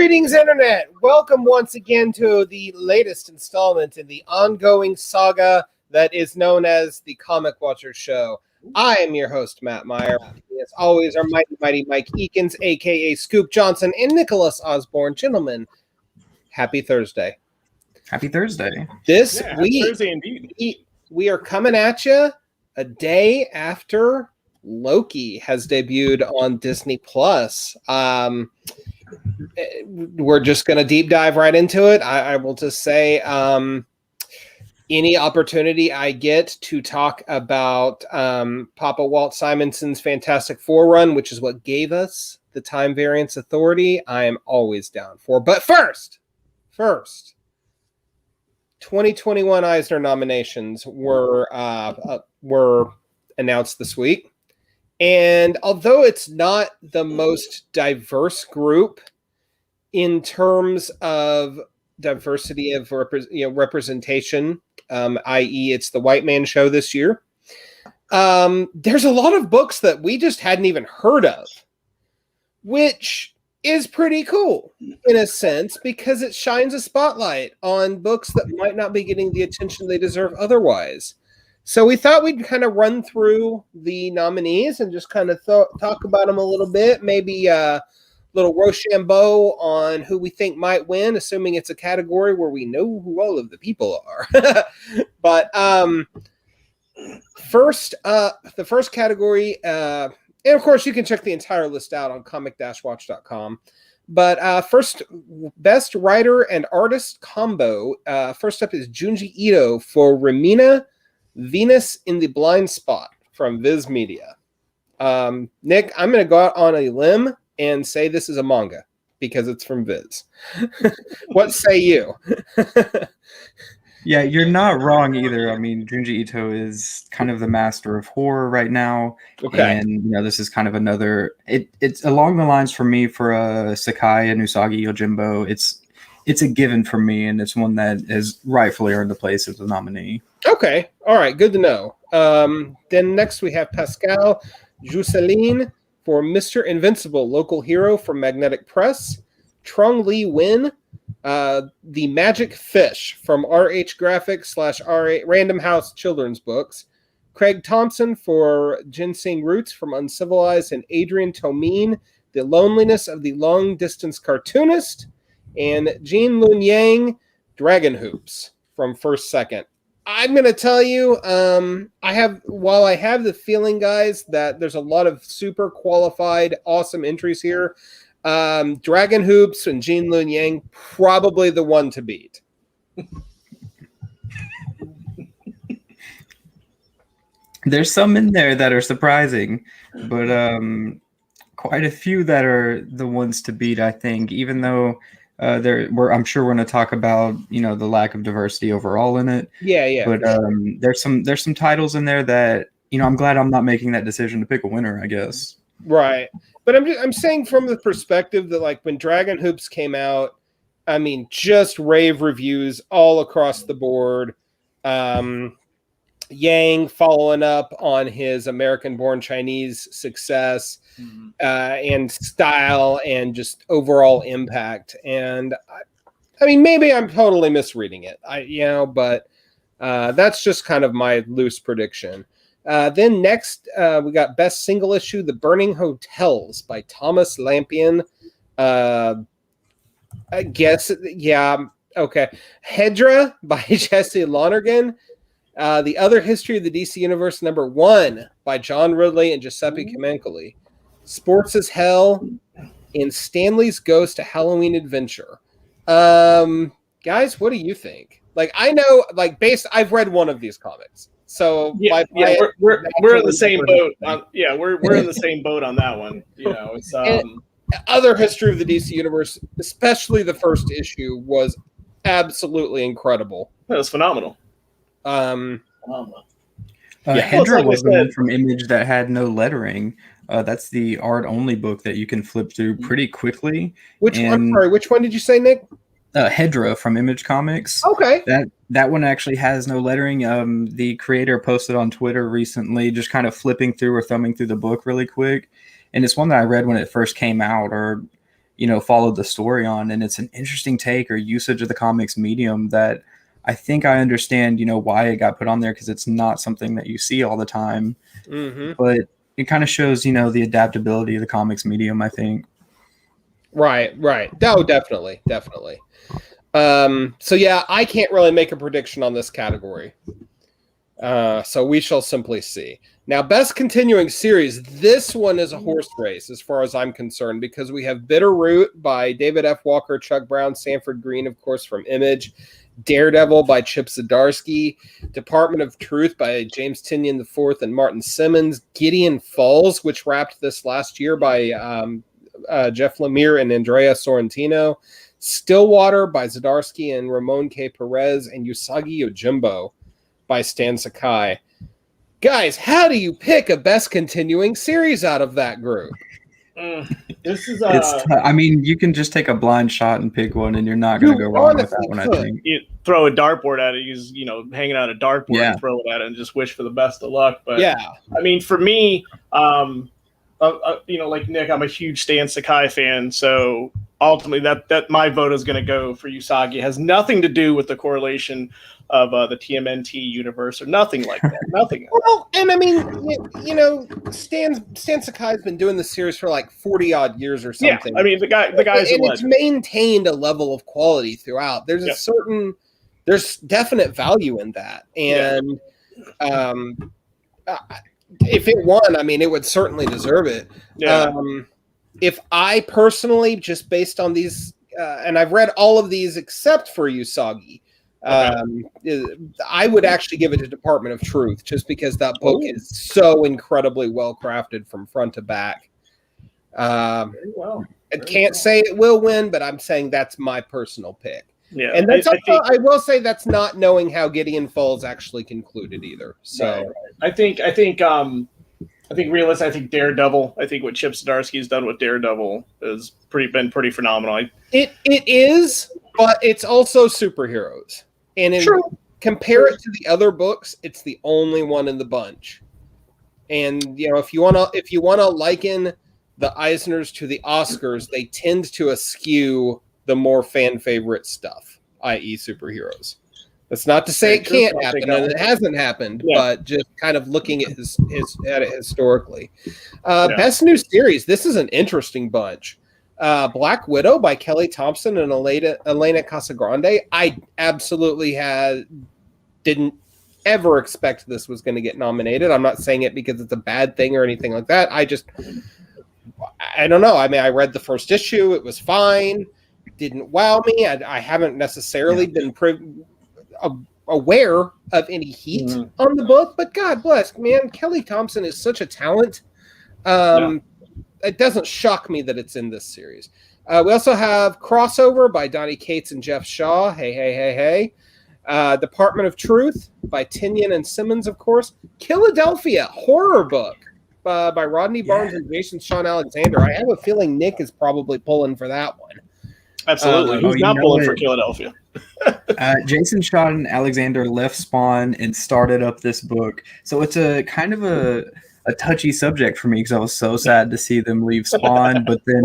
Greetings, Internet! Welcome once again to the latest installment in the ongoing saga that is known as the Comic Watchers Show. I am your host, Matt Meyer. As always, our mighty Mike Eakins, a.k.a. Scoop Johnson, and Nicholas Osborne. Gentlemen, happy Thursday. Happy Thursday. This week, Thursday indeed. we are coming at you a day after Loki has debuted on Disney+. We're just going to deep dive right into it. I will just say any opportunity I get to talk about Papa Walt Simonson's Fantastic Four run, which is what gave us the Time Variance Authority, I am always down for. But first, 2021 Eisner nominations were announced this week. And although it's not the most diverse group in terms of diversity of representation, i.e. it's the white man show this year, there's a lot of books that we just hadn't even heard of, which is pretty cool in a sense because it shines a spotlight on books that might not be getting the attention they deserve otherwise. So we thought we'd kind of run through the nominees and just kind of talk about them a little bit, maybe a little Rochambeau on who we think might win, assuming it's a category where we know who all of the people are. But the first category, and of course you can check the entire list out on comic-watch.com. But first, best writer and artist combo. First up is Junji Ito for Remina, Venus in the Blind Spot from Viz Media. Nick, I'm going to go out on a limb and say this is a manga because it's from Viz. What say you? Yeah, you're not wrong either. I mean, Junji Ito is kind of the master of horror right now. Okay. And, this is kind of another... It's along the lines for me for Sakai and Usagi Yojimbo. It's a given for me, and it's one that has rightfully earned the place as a nominee. Okay. All right. Good to know. Then next we have Pascal Jusseline for Mr. Invincible, local hero from Magnetic Press. Trung Lee Win, The Magic Fish from RH Graphics / Random House Children's Books. Craig Thompson for Ginseng Roots from Uncivilized, and Adrian Tomine, The Loneliness of the Long Distance Cartoonist. And Jean Lun Yang, Dragon Hoops from First Second. I'm going to tell you, I have the feeling, guys, that there's a lot of super qualified, awesome entries here. Dragon Hoops and Jean Lun Yang, probably the one to beat. There's some in there that are surprising, but quite a few that are the ones to beat, I think, even though... I'm sure we're going to talk about the lack of diversity overall in it. Yeah. But there's some titles in there that I'm glad I'm not making that decision to pick a winner, I guess. Right, but I'm saying from the perspective that like when Dragon Hoops came out, I mean just rave reviews all across the board. Yang following up on his American-born Chinese success, and style and just overall impact. And I mean, maybe I'm totally misreading it, but that's just kind of my loose prediction. Then next, we got Best Single Issue, The Burning Hotels by Thomas Lampion. I guess, yeah, okay. Hedra by Jesse Lonergan. The Other History of the DC Universe #1 by John Ridley and Giuseppe Camuncoli. Sports as Hell, and Stanley's Ghost: A Halloween Adventure. Guys, what do you think? Like, I know, like, I've read one of these comics, so we're in the same boat. We're in the same boat on that one. It's Other History of the DC Universe, especially the first issue, was absolutely incredible. That was phenomenal. Hedra like was the one from Image that had no lettering. That's the art-only book that you can flip through pretty quickly. I'm sorry, which one did you say, Nick? Hedra from Image Comics. Okay. That one actually has no lettering. The creator posted on Twitter recently, just kind of flipping through or thumbing through the book really quick. And it's one that I read when it first came out, or followed the story on. And it's an interesting take or usage of the comics medium that I think I understand, why it got put on there, because it's not something that you see all the time. Mm-hmm. But it kind of shows, the adaptability of the comics medium, I think. Right. Oh, definitely. So yeah, I can't really make a prediction on this category. So we shall simply see. Now, best continuing series. This one is a horse race as far as I'm concerned, because we have Bitterroot by David F. Walker, Chuck Brown, Sanford Green, of course, from Image. Daredevil by Chip Zdarsky. Department of Truth by James Tynion IV and Martin Simmons. Gideon Falls, which wrapped this last year, by Jeff Lemire and Andrea Sorrentino. Stillwater by Zdarsky and Ramon K. Perez. And Usagi Yojimbo by Stan Sakai. Guys, how do you pick a best continuing series out of that group? This is you can just take a blind shot and pick one, and you're not going to go wrong with that one. I think you throw a dartpay at it, use hanging out a dartboard and throw it at it, and just wish for the best of luck. But for me, like Nick, I'm a huge Stan Sakai fan, so ultimately that my vote is going to go for Usagi. It has nothing to do with the correlation of the TMNT universe or nothing like that. Nothing. Well, and Stan Sakai's been doing this series for like 40 odd years or something. Yeah, the guy's and it's maintained a level of quality throughout. There's there's definite value in that, and if it won, it would certainly deserve it. Yeah. If I personally, just based on these, and I've read all of these except for Usagi, I would actually give it to Department of Truth, just because that book is so incredibly well crafted from front to back. I can't say it will win, but I'm saying that's my personal pick. Yeah, and that's I will say that's not knowing how Gideon Falls actually concluded either. So I think realistically, I think Daredevil. I think what Chip Zdarsky's done with Daredevil has been pretty phenomenal. It is, but it's also superheroes, and compare it to the other books, it's the only one in the bunch. And if you wanna liken the Eisners to the Oscars, they tend to eschew the more fan favorite stuff, i.e., superheroes. That's not to say it can't happen, and it hasn't happened, but just kind of looking at it historically. Best new series. This is an interesting bunch. Black Widow by Kelly Thompson and Elena Casagrande. I absolutely didn't ever expect this was going to get nominated. I'm not saying it because it's a bad thing or anything like that. I don't know. I read the first issue. It was fine. Didn't wow me. I haven't necessarily been aware of any heat on the book, but God bless, man, Kelly Thompson is such a talent. It doesn't shock me that it's in this series. We also have Crossover by Donnie Cates and Jeff Shaw. Hey. Department of Truth by Tynion and Simmons, of course. Philadelphia, horror book by Rodney Barnes and Jason Sean Alexander. I have a feeling Nick is probably pulling for that one. Absolutely. Who's not pulling for Philadelphia? Jason Sean Alexander left Spawn and started up this book. So it's a kind of a touchy subject for me, because I was so sad to see them leave Spawn, but then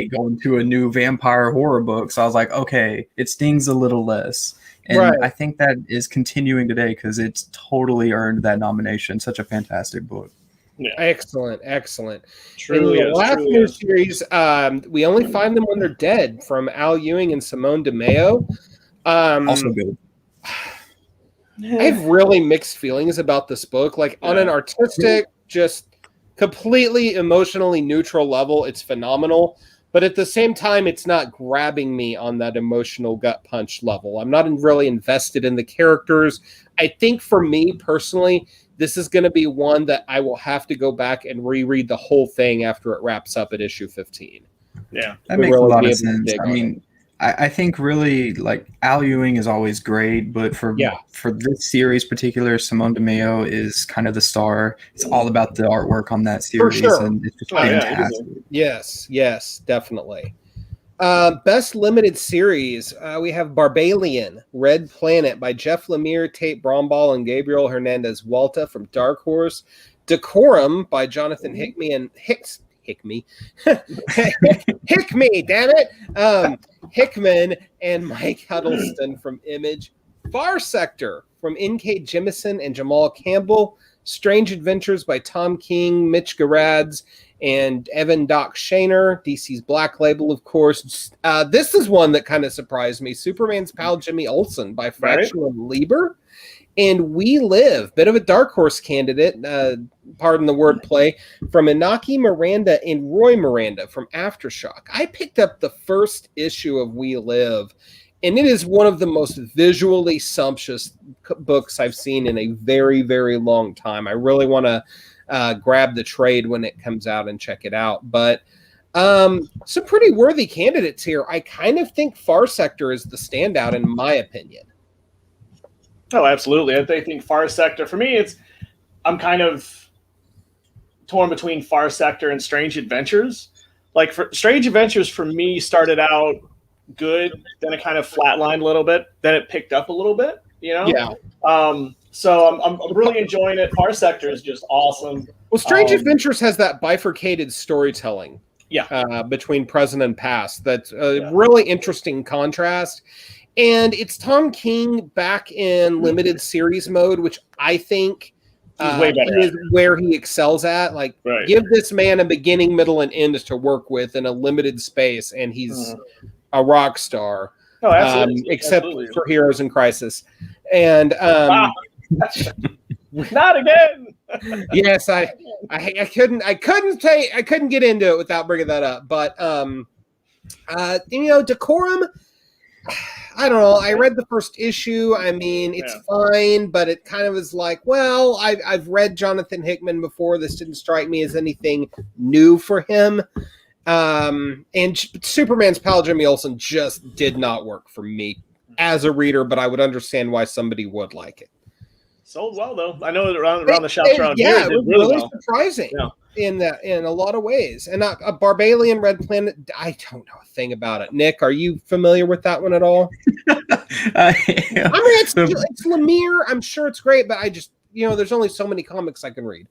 going to a new vampire horror book. So I was like, okay, it stings a little less. And I think that is continuing today, because it's totally earned that nomination. Such a fantastic book. Yeah. Excellent. Truly, in the last new series, We Only Find Them When They're Dead, from Al Ewing and Simone DeMeo. Also good. I have really mixed feelings about this book. Like, on an artistic, just completely emotionally neutral level, it's phenomenal. But at the same time, it's not grabbing me on that emotional gut punch level. I'm not really invested in the characters. I think for me personally, this is going to be one that I will have to go back and reread the whole thing after it wraps up at issue 15. Yeah, that makes a lot of sense. I think really, like, Al Ewing is always great, but for this series particular, Simone DeMeo is kind of the star. It's all about the artwork on that series, and it's just fantastic. Yes, definitely. Best limited series, we have Barbalian, Red Planet by Jeff Lemire, Tate Bromball, and Gabriel Hernandez Walta from Dark Horse. Decorum by Jonathan Hickman Hickman, damn it, Hickman and Mike Huddleston from Image. Far Sector from N.K. Jemisin and Jamal Campbell. Strange Adventures by Tom King, Mitch Gerads, and Evan Doc Shaner. DC's Black Label, of course. This is one that kind of surprised me. Superman's pal Jimmy Olsen by Fractional and Lieber. And We Live, bit of a dark horse candidate, pardon the wordplay, from Inaki Miranda and Roy Miranda from Aftershock. I picked up the first issue of We Live, and it is one of the most visually sumptuous books I've seen in a very, very long time. I really want to grab the trade when it comes out and check it out. But some pretty worthy candidates here. I kind of think Far Sector is the standout in my opinion. Oh, absolutely. I think Far Sector, for me, I'm kind of torn between Far Sector and Strange Adventures. Like, for Strange Adventures, for me, started out good, then it kind of flatlined a little bit, then it picked up a little bit, you know? Yeah. So I'm really enjoying it. Far Sector is just awesome. Well, Strange Adventures has that bifurcated storytelling. Yeah. Between present and past. That's a really interesting contrast. And it's Tom King back in limited series mode, which I think way better is where he excels at. Like, give this man a beginning, middle, and end to work with in a limited space, and he's a rock star. Oh, absolutely. Except for Heroes in Crisis. And not again. Yes, I couldn't get into it without bringing that up. But Decorum, I don't know. I read the first issue. I mean, it's fine, but it kind of is like, well, I've read Jonathan Hickman before. This didn't strike me as anything new for him. And Superman's pal Jimmy Olsen just did not work for me as a reader, but I would understand why somebody would like it. Sold well, though. I know around the shops around here, it was really surprising in a lot of ways. And a Barbalian Red Planet, I don't know a thing about it. Nick, are you familiar with that one at all? I mean, it's Lemire. I'm sure it's great, but I just, there's only so many comics I can read.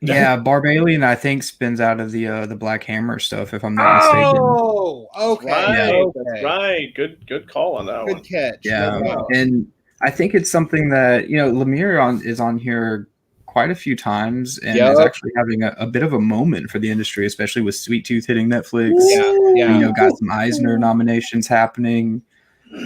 Yeah, Barbalian, I think, spins out of the Black Hammer stuff, if I'm not mistaken. Oh, okay. That's right. Good call on that one. Good catch. Yeah, and I think it's something that, Lemire is on here quite a few times and is actually having a bit of a moment for the industry, especially with Sweet Tooth hitting Netflix. Yeah. Got some Eisner nominations happening.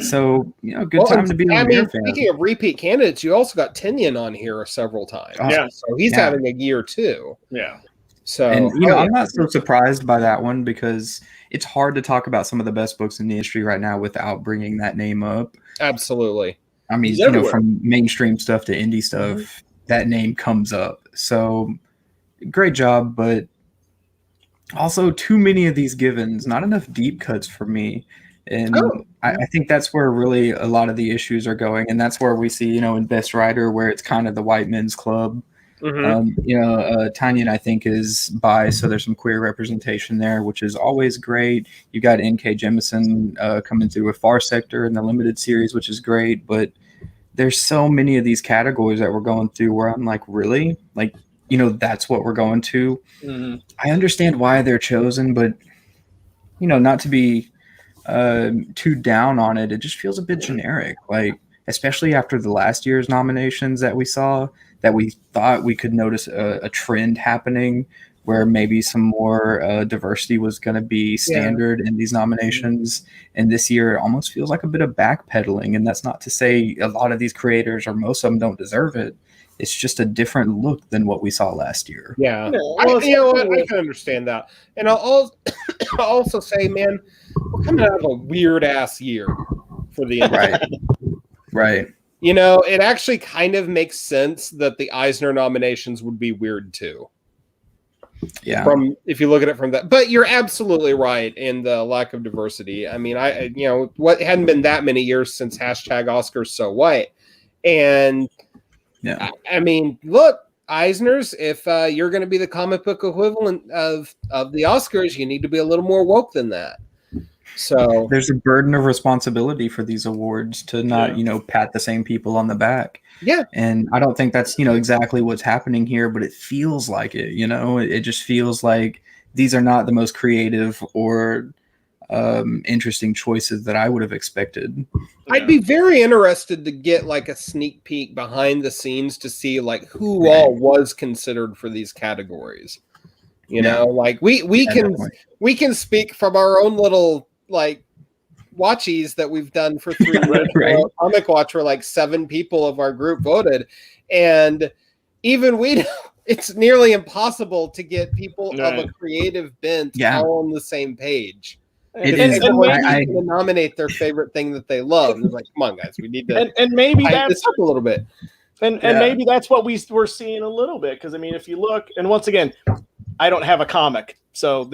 So, good time to be a Lemire fan. Speaking of repeat candidates, you also got Tinian on here several times. So he's having a year too. Yeah. So, and I'm not so surprised by that one because it's hard to talk about some of the best books in the industry right now without bringing that name up. Absolutely. I mean, from mainstream stuff to indie stuff, that name comes up. So great job, but also too many of these givens, not enough deep cuts for me. And I think that's where really a lot of the issues are going. And that's where we see, in Best Writer, where it's kind of the white men's club. Tanyan, I think, is bi, so there's some queer representation there, which is always great. You got N.K. Jemisin coming through with Far Sector in the limited series, which is great. But there's so many of these categories that we're going through where I'm like, really? Like, that's what we're going to? I understand why they're chosen, but, not to be too down on it, it just feels a bit generic. Like, especially after the last year's nominations that we saw, that we thought we could notice a trend happening where maybe some more diversity was going to be standard in these nominations. And this year it almost feels like a bit of backpedaling. And that's not to say a lot of these creators or most of them don't deserve it. It's just a different look than what we saw last year. Yeah. I can understand that. And I'll also say, man, we're coming out of a weird ass year for the industry. Right. It actually kind of makes sense that the Eisner nominations would be weird too. Yeah. If you look at it from that, but you're absolutely right in the lack of diversity. I mean, what hadn't been that many years since #Oscars so white, and I mean, look, Eisner's. If you're going to be the comic book equivalent of the Oscars, you need to be a little more woke than that. So there's a burden of responsibility for these awards to not, pat the same people on the back. Yeah. And I don't think that's, exactly what's happening here, but it feels like it, it just feels like these are not the most creative or interesting choices that I would have expected. I'd be very interested to get like a sneak peek behind the scenes to see like who all was considered for these categories. You know, like we can speak from our own little like watchies that we've done for 3 years. Right. Comic Watch, where like 7 people of our group voted, and even it's nearly impossible to get people of a creative bent all on the same page. It is. I nominate their favorite thing that they love. And it's like, come on, guys, we need to and maybe tighten this up a little bit. And maybe that's what we're seeing a little bit, because I mean, if you look, and once again, I don't have a comic, so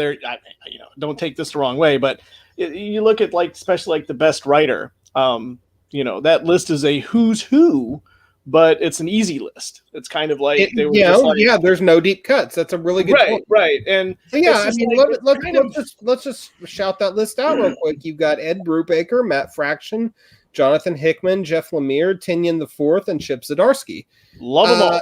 don't take this the wrong way, but you look at like, especially like the best writer, that list is a who's who, but it's an easy list. It's kind of like there's no deep cuts. That's a really good point. Right. And so, I mean, let's just shout that list out real quick. You've got Ed Brubaker, Matt Fraction, Jonathan Hickman, Jeff Lemire, Tinian IV, and Chip Zdarsky. Love them all.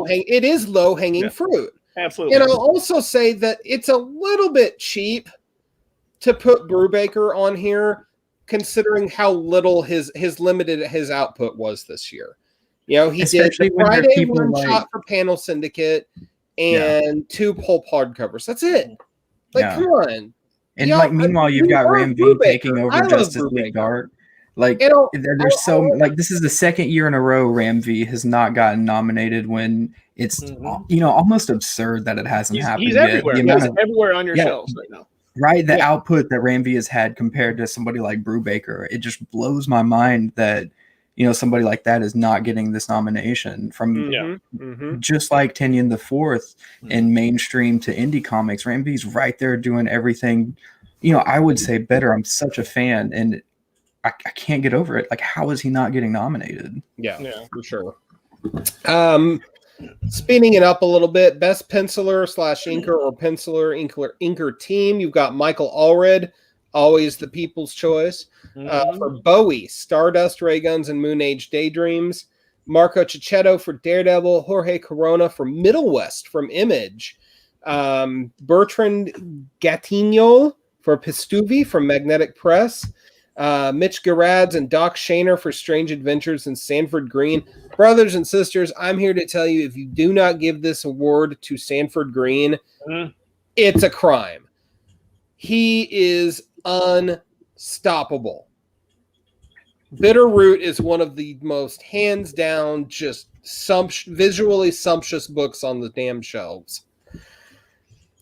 It is low hanging fruit. Absolutely. And I'll also say that it's a little bit cheap to put Brubaker on here, considering how little his output was this year. You know, he Especially did the Friday one shot for Panel Syndicate and 2 pulp hardcovers. That's it. Like, come on. And meanwhile, you've got Ram V taking over Justice League Dark. Like, there's this is the second year in a row Ram V has not gotten nominated, when it's almost absurd that it hasn't happened he's yet. Everywhere. He's everywhere on your shelves right now. Right, the output that Ram V has had compared to somebody like Brubaker, it just blows my mind that somebody like that is not getting this nomination from just like Tinian IV in mainstream to indie comics. Ram V's right there doing everything. I would say better. I'm such a fan, and I can't get over it. Like, how is he not getting nominated? Yeah, for sure. Speeding it up a little bit, best penciler / inker or inker team. You've got Michael Allred, always the people's choice. For Bowie, Stardust, Ray Guns, and Moon Age Daydreams. Marco Cicchetto for Daredevil. Jorge Corona for Middle West from Image. Bertrand Gattignol for Pistuvi from Magnetic Press. Mitch Gerads and Doc Shaner for Strange Adventures and Sanford Green. Brothers and sisters, I'm here to tell you, if you do not give this award to Sanford Green, it's a crime. He is unstoppable. Bitterroot is one of the most hands down, just visually sumptuous books on the damn shelves.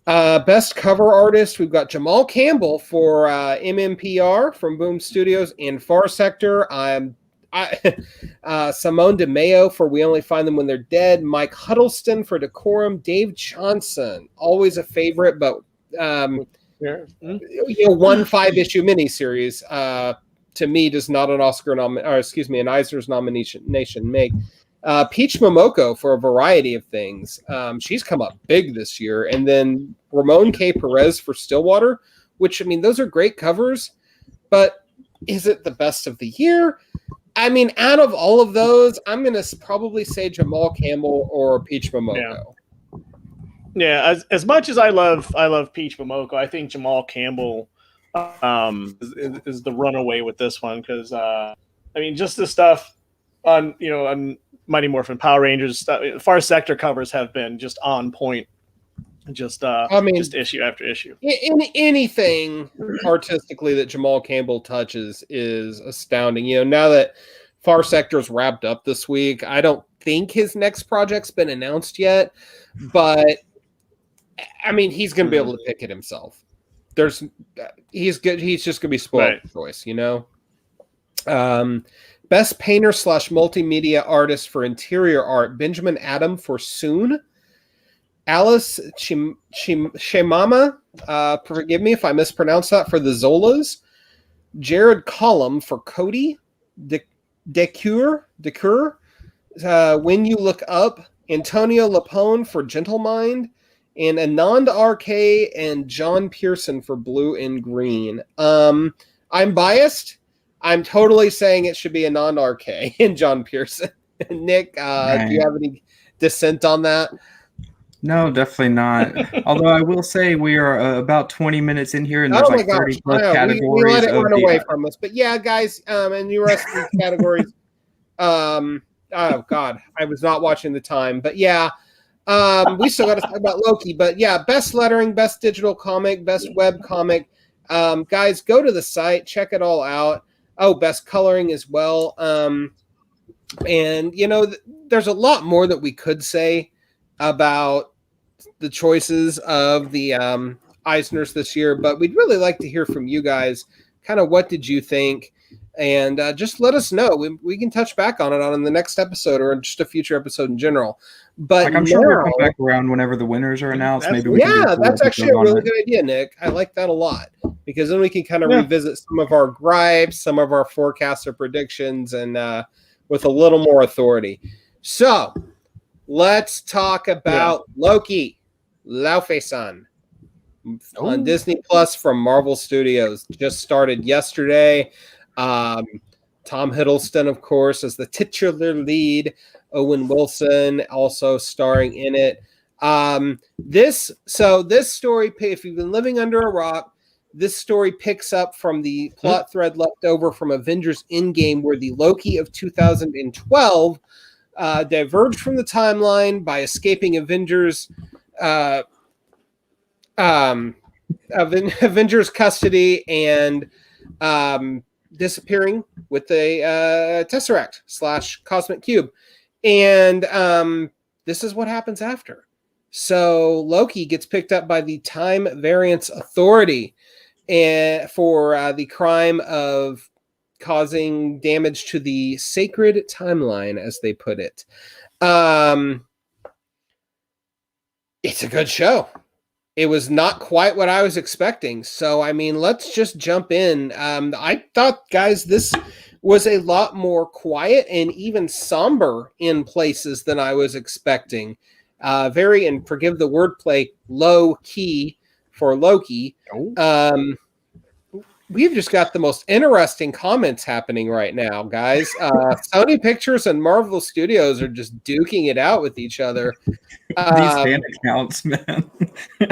Best cover artist, we've got Jamal Campbell for MMPR from Boom Studios and Far Sector. Simone DeMeo for We Only Find Them When They're Dead. Mike Huddleston for Decorum. Dave Johnson, always a favorite, but 1 5-issue miniseries to me does not an an Eisner's nomination make. Peach Momoko for a variety of things. She's come up big this year. And then Ramon K. Perez for Stillwater, which, I mean, those are great covers, but is it the best of the year? I mean, out of all of those, I'm going to probably say Jamal Campbell or Peach Momoko. Yeah, as much as I love Peach Momoko, I think Jamal Campbell is the runaway with this one, because just the stuff on Mighty Morphin Power Rangers, Far Sector covers have been just on point, just issue after issue. Anything artistically that Jamal Campbell touches is astounding. Now that Far Sector's wrapped up this week, I don't think his next project's been announced yet, but I mean, he's going to be able to pick it himself. He's good. He's just going to be spoiled for choice, Best painter / multimedia artist for interior art, Benjamin Adam for Soon. Alice Shemama, forgive me if I mispronounce that, for the Zolas. Jared Collum for Cody. Decure, When You Look Up. Antonio Lapone for Gentle Mind. And Anand RK and John Pearson for Blue and Green. I'm biased. I'm totally saying it should be Anand RK and John Pearson. Nick, do you have any dissent on that? No, definitely not. Although I will say we are about 20 minutes in here, and there's Oh my like gosh, 30 I plus know. We categories let it of run the. away from us. But yeah, guys, and the rest of these categories. Oh God, I was not watching the time. But yeah, we still got to talk about Loki. But yeah, best lettering, best digital comic, best web comic. Guys, go to the site, check it all out. Oh, best coloring as well. And you know, there's a lot more that we could say about the choices of the Eisners this year, but we'd really like to hear from you guys. Kind of what did you think? And just let us know. We can touch back on it on the next episode or just a future episode in general. But Like I'm sure we'll come back around whenever the winners are announced. Maybe we can do a full that's actually a episode on really it. good idea, Nick. I like that a lot because then we can kind of Yeah. revisit some of our gripes, some of our forecasts or predictions, and with a little more authority. So let's talk about Loki, Laufey-san, on Disney Plus from Marvel Studios. Just started yesterday. Tom Hiddleston, of course, as the titular lead. Owen Wilson also starring in it. This story, if you've been living under a rock, this story picks up from the plot thread left over from Avengers Endgame, where the Loki of 2012 diverged from the timeline by escaping Avengers Avengers custody and disappearing with a Tesseract / Cosmic Cube. And this is what happens after. So Loki gets picked up by the Time Variance Authority for the crime of causing damage to the sacred timeline, as they put it. It's a good show. It was not quite what I was expecting. So, I mean, let's just jump in. I thought, guys, this was a lot more quiet and even somber in places than I was expecting. Very, and forgive the wordplay, low key for Loki. We've just got the most interesting comments happening right now, guys. Sony Pictures and Marvel Studios are just duking it out with each other. These fan accounts, man.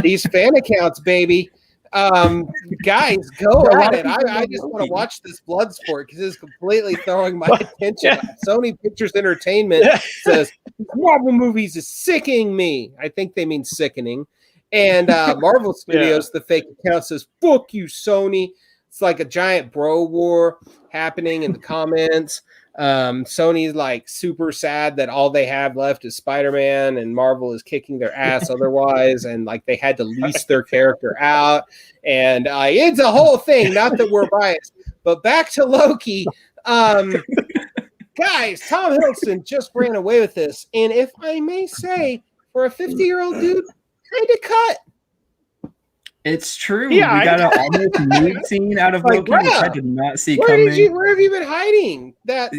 These fan accounts, baby. Guys, go at it. I just want to watch this blood sport because it's completely throwing my attention. Sony Pictures Entertainment says Marvel movies is sickening me. I think they mean sickening. And Marvel Studios, the fake account, says, fuck you, Sony. It's like a giant bro war happening in the comments. Sony's like super sad that all they have left is Spider-Man, and Marvel is kicking their ass otherwise, and like they had to lease their character out, and it's a whole thing. Not that we're biased, but back to Loki. Guys, Tom Hiddleston just ran away with this, and if I may say, for a 50-year-old dude, kind of cut. It's true. Yeah, we got an almost nude scene out of Loki, which I did not see coming. Where have you been hiding? I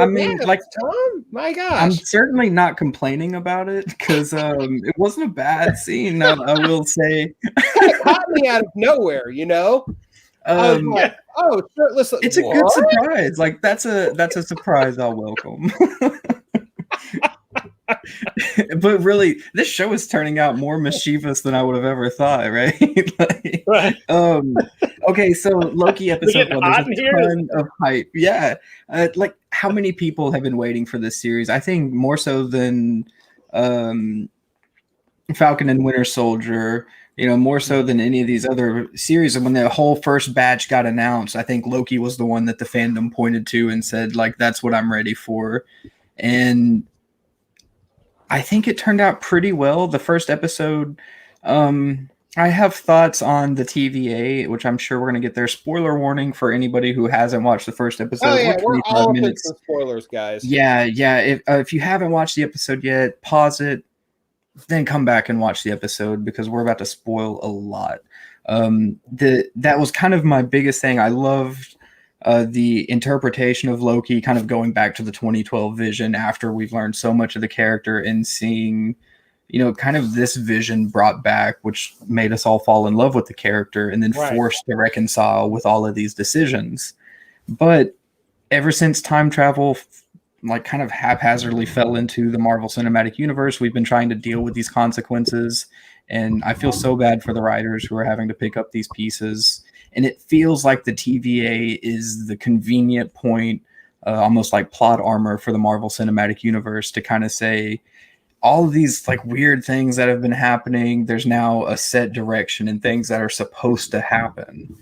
mean, like, Tom, my gosh. I'm certainly not complaining about it because it wasn't a bad scene. I will say, it caught me out of nowhere. You know, I was like, oh, shirtless. It's a good surprise. Like that's a surprise I'll welcome. But really, this show is turning out more mischievous than I would have ever thought, right? Right. Okay, so Loki episode 1, there's a ton of hype. Yeah. Like, how many people have been waiting for this series? I think more so than Falcon and Winter Soldier, you know, more so than any of these other series. And when the whole first batch got announced, I think Loki was the one that the fandom pointed to and said, like, that's what I'm ready for. And I think it turned out pretty well. The first episode, I have thoughts on the TVA, which I'm sure we're going to get there. Spoiler warning for anybody who hasn't watched the first episode. Oh, yeah, we're all up into spoilers, guys. Yeah. If you haven't watched the episode yet, pause it, then come back and watch the episode because we're about to spoil a lot. That was kind of my biggest thing. I loved the interpretation of Loki, kind of going back to the 2012 vision after we've learned so much of the character and seeing, you know, kind of this vision brought back, which made us all fall in love with the character and then forced to reconcile with all of these decisions. But ever since time travel like kind of haphazardly fell into the Marvel Cinematic Universe. We've been trying to deal with these consequences, and I feel so bad for the writers who are having to pick up these pieces. And it feels like the TVA is the convenient point, almost like plot armor for the Marvel Cinematic Universe to kind of say, all of these like weird things that have been happening, there's now a set direction and things that are supposed to happen.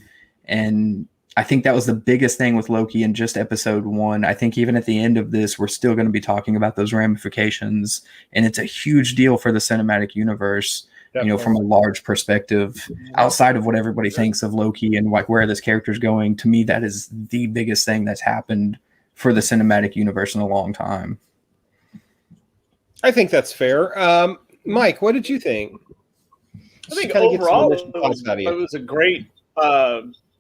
And I think that was the biggest thing with Loki in just episode 1. I think even at the end of this, we're still going to be talking about those ramifications. And it's a huge deal for the cinematic universe, Definitely. From a large perspective, outside of what everybody thinks of Loki and like where this character is going. To me, that is the biggest thing that's happened for the cinematic universe in a long time. I think that's fair. Mike, what did you think? I think overall it was a great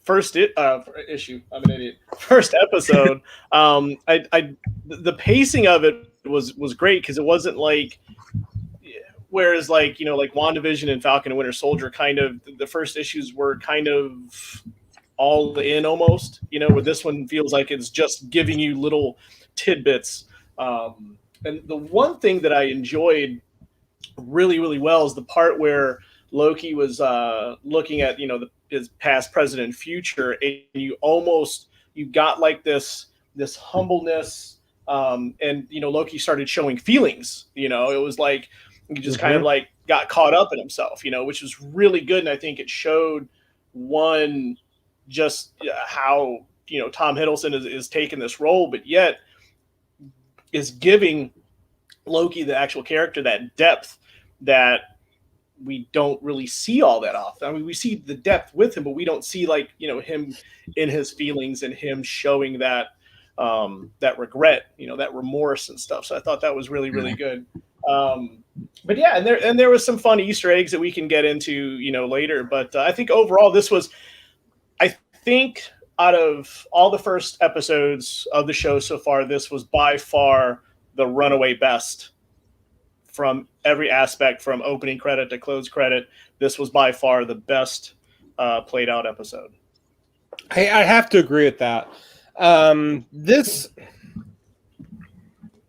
first issue. I'm an idiot. First episode. The pacing of it was great because it wasn't like, whereas like like WandaVision and Falcon and Winter Soldier, kind of the first issues were kind of all in almost. Where this one feels like it's just giving you little tidbits. And the one thing that I enjoyed really, really well is the part where Loki was looking at, his past, present, and future, and you got like this humbleness, and Loki started showing feelings. It was like he just kind of like got caught up in himself, which was really good, and I think it showed just how Tom Hiddleston is taking this role, but yet is giving Loki, the actual character, that depth that we don't really see all that often. I mean, we see the depth with him, but we don't see like him in his feelings and him showing that that regret, that remorse and stuff. So I thought that was really, really good. But yeah, and there was some fun Easter eggs that we can get into later. But I think overall this was, I think, out of all the first episodes of the show so far, this was by far the runaway best from every aspect, from opening credit to close credit. This was by far the best played out episode. I have to agree with that. This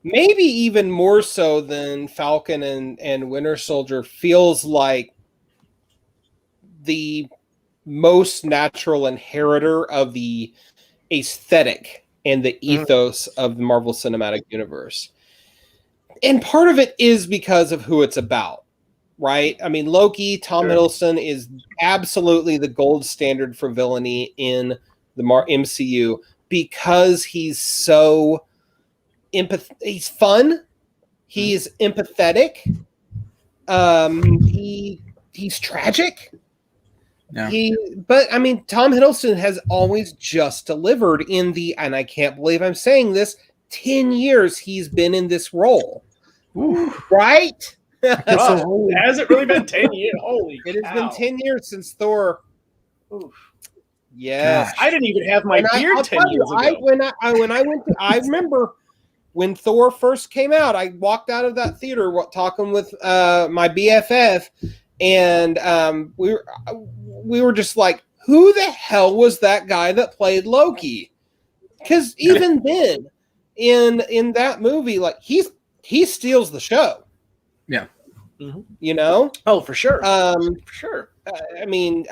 maybe even more so than Falcon and Winter Soldier feels like the most natural inheritor of the aesthetic and the ethos of the Marvel Cinematic Universe. And part of it is because of who it's about, right? I mean, Loki, Tom Hiddleston is absolutely the gold standard for villainy in the MCU because he's so he's fun, he's empathetic, he's tragic. Yeah. But I mean, Tom Hiddleston has always just delivered and I can't believe I'm saying this, 10 years he's been in this role. Ooh. Right? Has it really been 10 years? Holy It has cow. been 10 years since Thor. Oof. Yes. I didn't even have my beard 10 years ago. I remember when Thor first came out, I walked out of that theater talking with my BFF, and we were just like, who the hell was that guy that played Loki? Because even then, in that movie, like he steals the show. Yeah. Oh, for sure. For sure. I mean,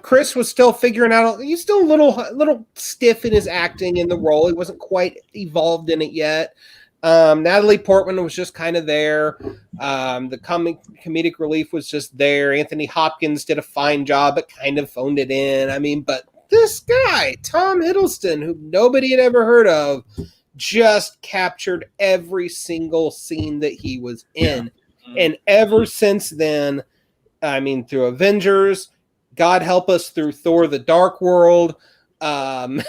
Chris was still figuring out. He's still a little stiff in his acting in the role. He wasn't quite evolved in it yet. Natalie Portman was just kind of there. The comedic relief was just there. Anthony Hopkins did a fine job, but kind of phoned it in. I mean, but this guy, Tom Hiddleston, who nobody had ever heard of, just captured every single scene that he was in. Yeah. And ever since then, I mean, through Avengers, God help us, through Thor: The Dark World, Thor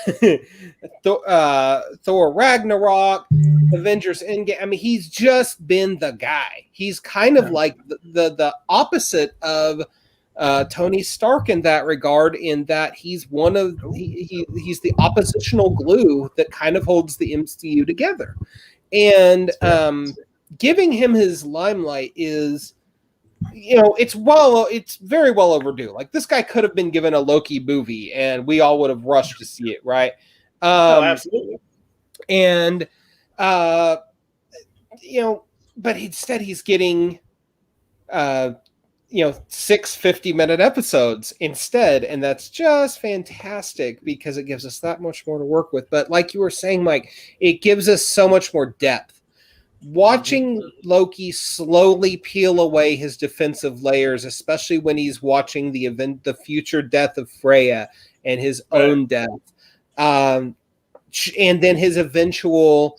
Ragnarok, Avengers Endgame. I mean, he's just been the guy. He's kind of like the opposite of Tony Stark in that regard, in that he's he's the oppositional glue that kind of holds the MCU together. And giving him his limelight is, it's very well overdue. Like, this guy could have been given a Loki movie and we all would have rushed to see it, right? Absolutely. And but instead he's getting 6 50-minute episodes instead, and that's just fantastic because it gives us that much more to work with. But like you were saying, Mike, it gives us so much more depth. Watching Loki slowly peel away his defensive layers, especially when he's watching the future death of Freya and his own death, and then his eventually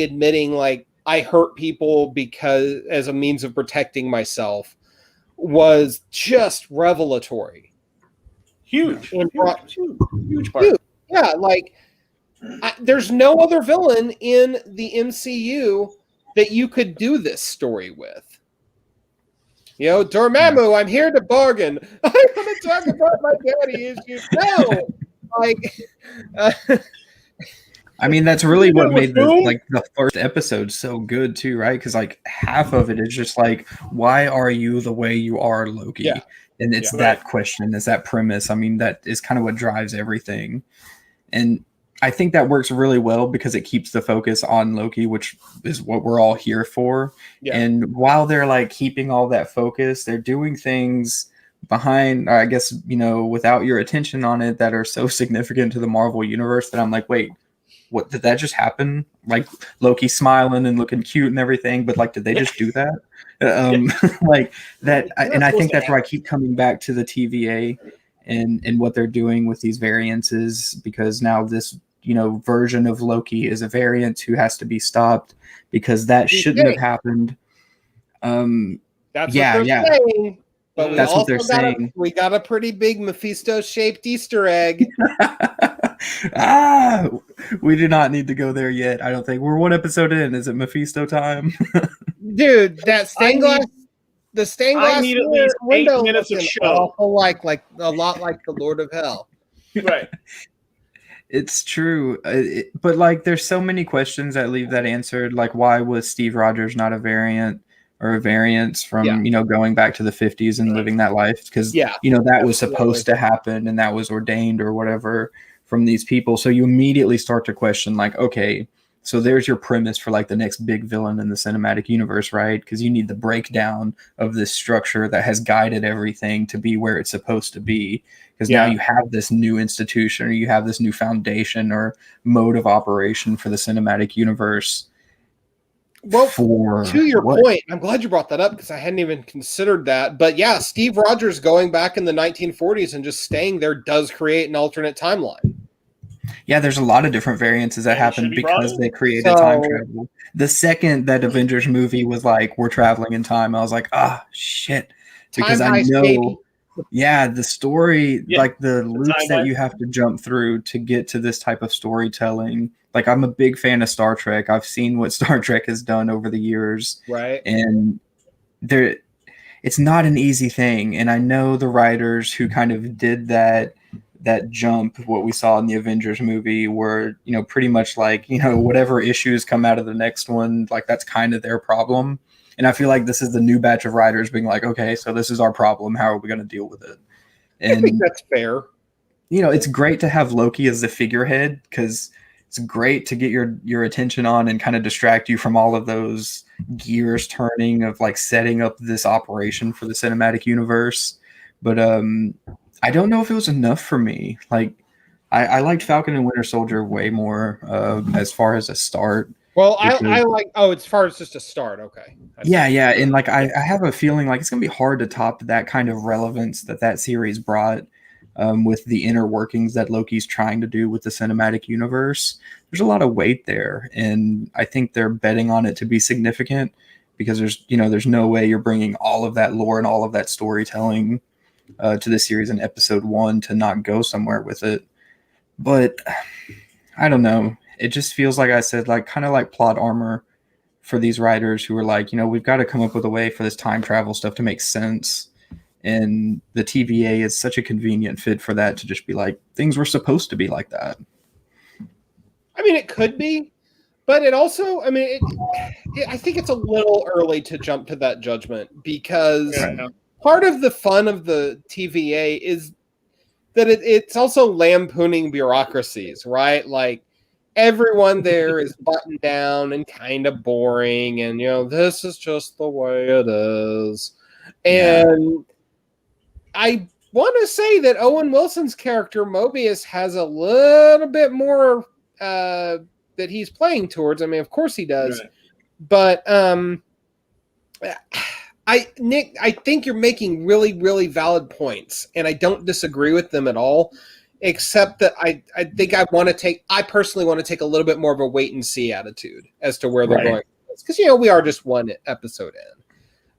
admitting, like, I hurt people because as a means of protecting myself, was just revelatory. Huge part. Yeah, like there's no other villain in the MCU that you could do this story with. Dormammu, I'm here to bargain. I'm going to talk about my daddy issues. No, I mean, that's really what made the first episode so good too, right? Because like half of it is just like, why are you the way you are, Loki? Yeah. And it's that question, it's that premise. I mean, that is kind of what drives everything. And I think that works really well because it keeps the focus on Loki, which is what we're all here for. Yeah. And while they're like keeping all that focus, they're doing things behind, or I guess, without your attention on it, that are so significant to the Marvel universe that I'm like, wait, what, did that just happen? Like Loki smiling and looking cute and everything, but like, did they just do that? Like that. And I think that's where I keep coming back to the TVA and what they're doing with these variances, because now this, version of Loki is a variant who has to be stopped because that shouldn't have happened. That's what they're saying. But that's what they're saying. We got a pretty big Mephisto-shaped Easter egg. We do not need to go there yet. I don't think we're one episode in. Is it Mephisto time? Dude, that stained glass. The stained glass. I need at least 8 minutes of show. Like a lot like the Lord of Hell. Right. It's true, but like, there's so many questions that leave that answered. Like, why was Steve Rogers not a variant or a variance from going back to the 50s and living that life? Because that was supposed to happen and that was ordained or whatever from these people. So you immediately start to question, like, okay, so there's your premise for like the next big villain in the cinematic universe, right? Because you need the breakdown of this structure that has guided everything to be where it's supposed to be. Because now you have this new institution, or you have this new foundation or mode of operation for the cinematic universe. Well, to your point, I'm glad you brought that up because I hadn't even considered that. But yeah, Steve Rogers going back in the 1940s and just staying there does create an alternate timeline. Yeah, there's a lot of different variances that happened because they created time travel. The second that Avengers movie was like, we're traveling in time, I was like, shit. Because I know, baby. The story, like the loops that you have to jump through to get to this type of storytelling. Like, I'm a big fan of Star Trek. I've seen what Star Trek has done over the years. Right. And it's not an easy thing. And I know the writers who kind of did that jump, what we saw in the Avengers movie, were, pretty much like, whatever issues come out of the next one, like that's kind of their problem. And I feel like this is the new batch of writers being like, okay, so this is our problem. How are we going to deal with it? And I think that's fair. It's great to have Loki as the figurehead because it's great to get your attention on and kind of distract you from all of those gears turning of like setting up this operation for the cinematic universe. But I don't know if it was enough for me. Like, I liked Falcon and Winter Soldier way more as far as a start. Well, I like, as far as just a start, okay. Yeah. And like, I have a feeling like it's going to be hard to top that kind of relevance that series brought with the inner workings that Loki's trying to do with the cinematic universe. There's a lot of weight there. And I think they're betting on it to be significant because there's no way you're bringing all of that lore and all of that storytelling to the series in episode 1 to not go somewhere with it. But I don't know. It just feels like I said, like kind of like plot armor for these writers who are like, we've got to come up with a way for this time travel stuff to make sense. And the TVA is such a convenient fit for that, to just be like, things were supposed to be like that. I mean, it could be, but it also, I mean, I think it's a little early to jump to that judgment because part of the fun of the TVA is that it's also lampooning bureaucracies, right? Like everyone there is buttoned down and kind of boring, and this is just the way it is. And I want to say that Owen Wilson's character Mobius has a little bit more that he's playing towards. I mean, of course he does, right. But Nick, I think you're making really, really valid points, and I don't disagree with them at all. Except that I think I personally want to take a little bit more of a wait and see attitude as to where they're going. Because we are just one episode in.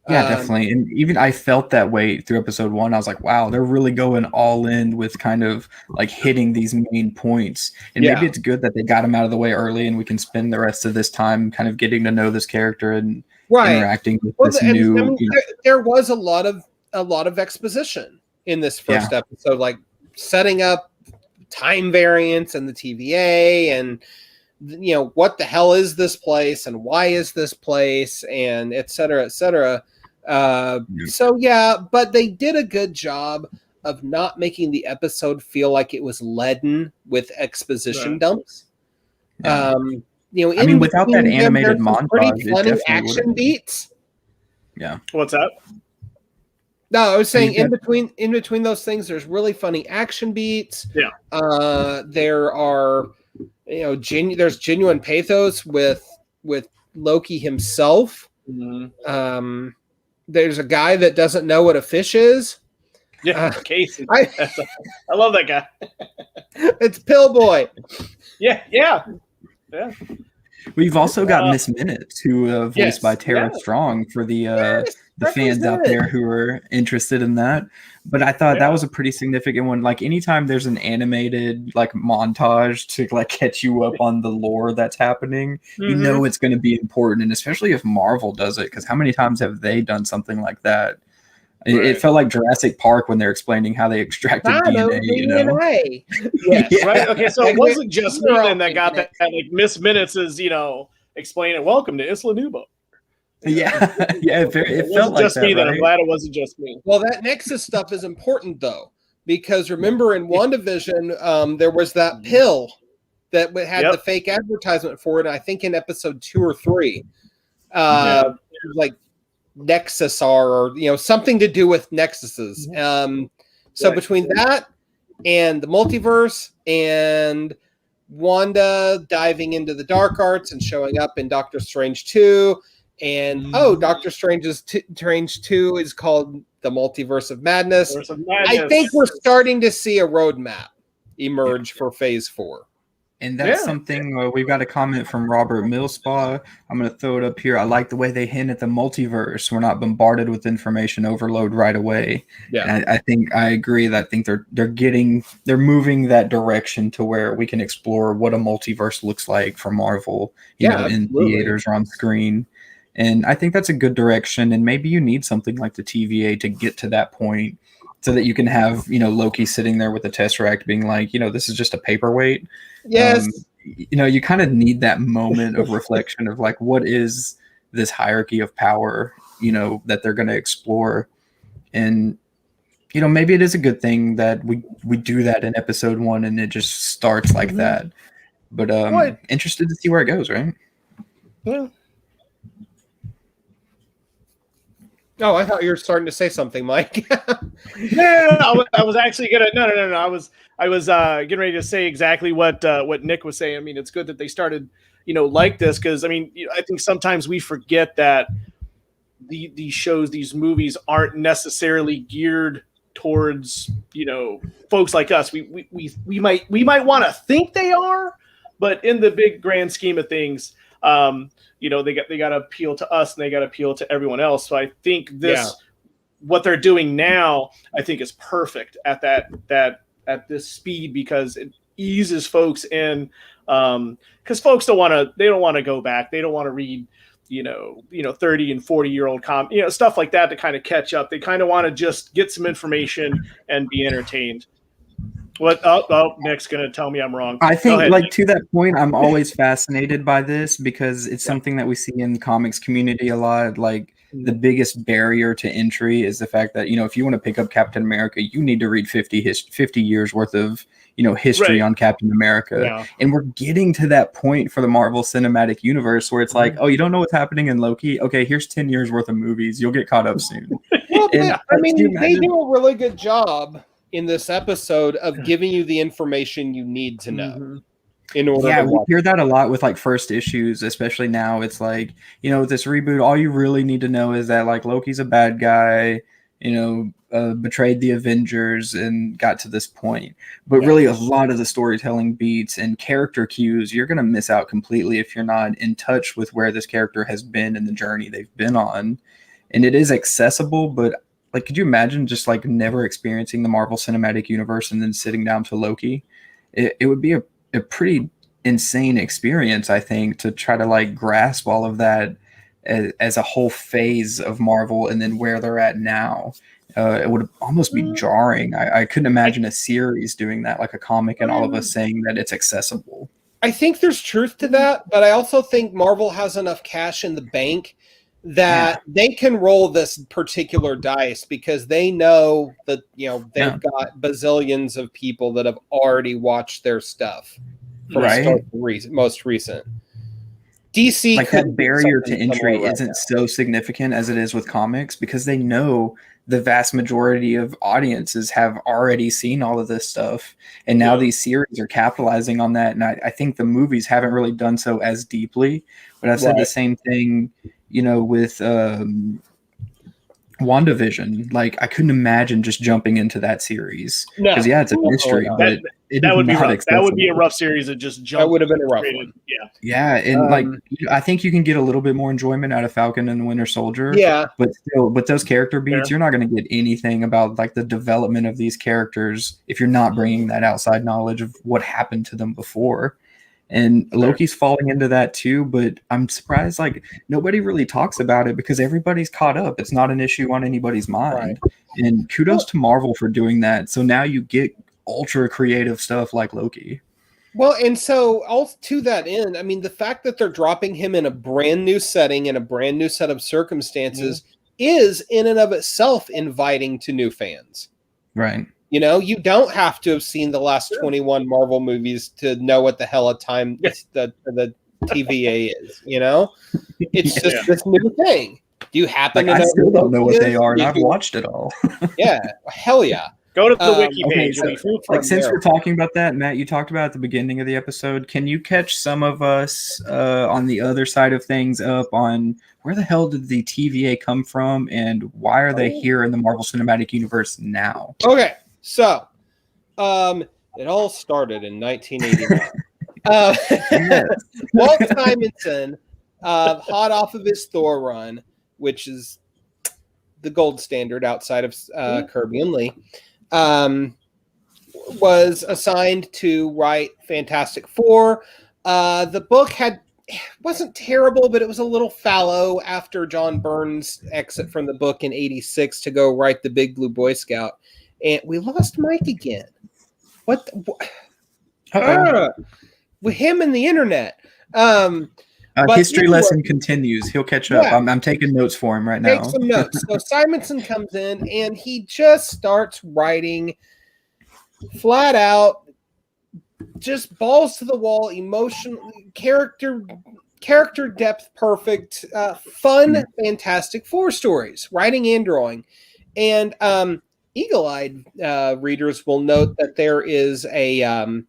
Yeah, definitely. And even I felt that way through episode 1. I was like, wow, they're really going all in with kind of like hitting these main points. And maybe it's good that they got them out of the way early, and we can spend the rest of this time kind of getting to know this character and interacting with this new. I mean, there was a lot of exposition in this first episode, like setting up time variance and the TVA, and what the hell is this place, and why is this place, and et cetera, et cetera. So but they did a good job of not making the episode feel like it was leaden with exposition dumps. I mean, without that animated montage, pretty funny action beats. Yeah. What's that? No, I was saying in between those things, there's really funny action beats. Yeah. There are, there's genuine pathos with Loki himself. Mm-hmm. There's a guy that doesn't know what a fish is. Yeah, Casey. I love that guy. It's Pillboy. Yeah. We've also got Miss Minutes, who voiced by Tara Strong for the fans out there who are interested in that. But I thought that was a pretty significant one. Like anytime there's an animated like montage to like catch you up on the lore that's happening, it's going to be important. And especially if Marvel does it, because how many times have they done something like that? It felt like Jurassic Park when they're explaining how they extracted DNA. Yes, right. Okay, so it wasn't just me then that got that. Like Miss Minutes is, explaining welcome to Isla Nublar. It felt like just me. That I'm glad it wasn't just me. Well, that Nexus stuff is important though, because remember in WandaVision, there was that pill that had the fake advertisement for it. I think in episode 2 or 3, it was like Nexus or something to do with Nexuses. So between that and the multiverse and Wanda diving into the dark arts and showing up in Doctor Strange 2, and Doctor Strange 2 is called the Multiverse of Madness. I think we're starting to see a roadmap emerge for Phase 4. And that's something we've got a comment from Robert Millspaw. I'm going to throw it up here. I like the way they hint at the multiverse. We're not bombarded with information overload right away. Yeah, and I think I agree. I think they're moving that direction to where we can explore what a multiverse looks like for Marvel, in theaters or on screen. And I think that's a good direction. And maybe you need something like the TVA to get to that point, so that you can have, Loki sitting there with the Tesseract being like, this is just a paperweight. Yes. You kind of need that moment of reflection of like, what is this hierarchy of power, that they're going to explore. And, maybe it is a good thing that we do that in episode 1 and it just starts like that. But interested to see where it goes, right? Yeah. Oh, I thought you were starting to say something, Mike. No, I was actually gonna. No. I was getting ready to say exactly what Nick was saying. I mean, it's good that they started, like this, because I mean, I think sometimes we forget that these shows, these movies, aren't necessarily geared towards folks like us. We might want to think they are, but in the big grand scheme of things. They got to appeal to us and they got to appeal to everyone else. So I think what they're doing now, I think is perfect at this speed, because it eases folks in. Because folks don't want to go back. They don't want to read, 30 and 40-year-old stuff like that to kind of catch up. They kind of want to just get some information and be entertained. What? Oh, Nick's going to tell me I'm wrong. I think, to that point, I'm always fascinated by this because it's something that we see in the comics community a lot. Like, the biggest barrier to entry is the fact that, if you want to pick up Captain America, you need to read 50 years worth of, history on Captain America. Yeah. And we're getting to that point for the Marvel Cinematic Universe where it's like, oh, you don't know what's happening in Loki? Okay, here's 10 years worth of movies. You'll get caught up soon. Well, And, they do a really good job in this episode of giving you the information you need to know. In order we hear that a lot with like first issues, especially now. It's like, with this reboot, all you really need to know is that like Loki's a bad guy, betrayed the Avengers and got to this point. But really, a lot of the storytelling beats and character cues, you're going to miss out completely if you're not in touch with where this character has been and the journey they've been on. And it is accessible, but like, could you imagine just like never experiencing the Marvel Cinematic Universe and then sitting down to Loki? It would be a pretty insane experience, I think, to try to like grasp all of that as a whole phase of Marvel and then where they're at now. It would almost be jarring. I couldn't imagine a series doing that, like a comic, and all of us saying that it's accessible. I think there's truth to that, but I also think Marvel has enough cash in the bank that they can roll this particular dice because they know that, they've got bazillions of people that have already watched their stuff from most recent. DC, like, that barrier to entry isn't so significant as it is with comics because they know the vast majority of audiences have already seen all of this stuff, and now these series are capitalizing on that. And I think the movies haven't really done so as deeply, but I've said the same thing, with WandaVision. Like, I couldn't imagine just jumping into that series because it's a mystery, but that would be rough. That would be a rough series to just jump. That would have been a rough one. Yeah, and I think you can get a little bit more enjoyment out of Falcon and the Winter Soldier. Yeah, but still, with those character beats, you're not going to get anything about like the development of these characters if you're not bringing that outside knowledge of what happened to them before. And Loki's falling into that too, but I'm surprised like nobody really talks about it because everybody's caught up. It's not an issue on anybody's mind. And kudos to Marvel for doing that. So now you get ultra creative stuff like Loki. Well, and so also to that end, I mean, the fact that they're dropping him in a brand new setting in a brand new set of circumstances is in and of itself inviting to new fans. Right. You don't have to have seen the last 21 Marvel movies to know what the hell a time the TVA is. It's just this new thing. Do you happen to know? I still don't know what they are, and I've watched it all. Hell yeah. Go to the wiki page. Since we're talking about that, Matt, you talked about at the beginning of the episode. Can you catch some of us on the other side of things up on where the hell did the TVA come from, and why are they here in the Marvel Cinematic Universe now? Okay. So, it all started in 1989. Walt Simonson, hot off of his Thor run, which is the gold standard outside of Kirby and Lee, was assigned to write Fantastic Four. The book wasn't terrible, but it was a little fallow after John Byrne's exit from the book in '86 to go write The Big Blue Boy Scout. And we lost Mike again. What? With him and the internet. History lesson continues. He'll catch up. I'm taking notes for him right now. Take some notes. So Simonson comes in and he just starts writing flat out, just balls to the wall, emotional, character depth perfect, fun, Fantastic Four stories, writing and drawing. And eagle-eyed readers will note that there is a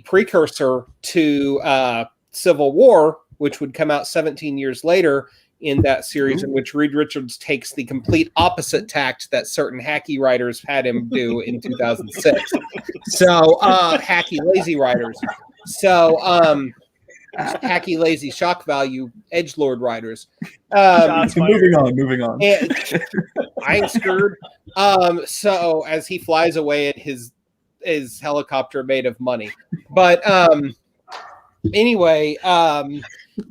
precursor to Civil War, which would come out 17 years later in that series, in which Reed Richards takes the complete opposite tact that certain hacky writers had him do in 2006. So hacky, lazy writers. So hacky, lazy, shock value, edgelord writers. Moving on. And I ain't scared. So as he flies away in his helicopter made of money. But anyway,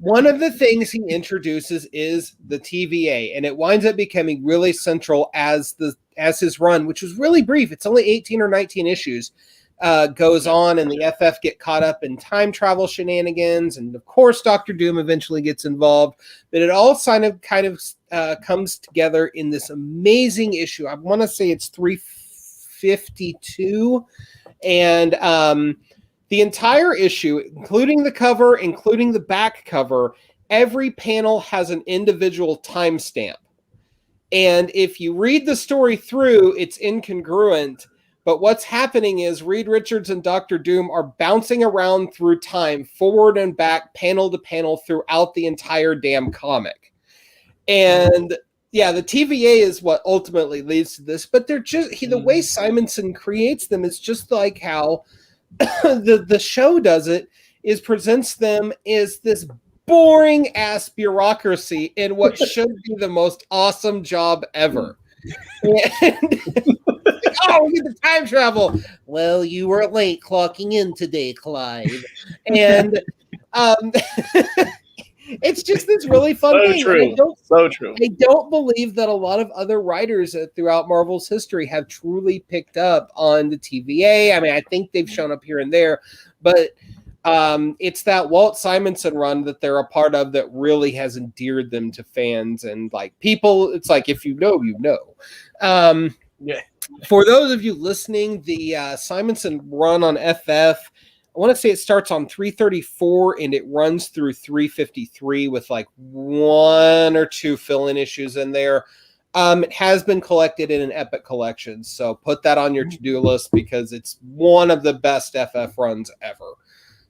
one of the things he introduces is the TVA, and it winds up becoming really central as his run, which was really brief. It's only 18 or 19 issues. Goes on, and the FF get caught up in time travel shenanigans, and of course Doctor Doom eventually gets involved. But it all kind of comes together in this amazing issue. I want to say it's 352, and the entire issue, including the cover, including the back cover, every panel has an individual timestamp. And if you read the story through, it's incongruent. But what's happening is Reed Richards and Dr. Doom are bouncing around through time, forward and back, panel to panel, throughout the entire damn comic. And yeah, the TVA is what ultimately leads to this. But they're just the way Simonson creates them is just like how the show does it, is presents them as this boring ass bureaucracy in what should be the most awesome job ever. And oh, we get the time travel. Well, you were late clocking in today, Clive. And it's just this really fun thing. True. So true. I don't believe that a lot of other writers throughout Marvel's history have truly picked up on the TVA. I mean, I think they've shown up here and there, but it's that Walt Simonson run that they're a part of that really has endeared them to fans and like people. It's like, if you know, you know. Yeah. For those of you listening, the Simonson run on FF, I want to say it starts on 334 and it runs through 353 with like one or two fill-in issues in there. It has been collected in an Epic collection, so put that on your to-do list because it's one of the best FF runs ever.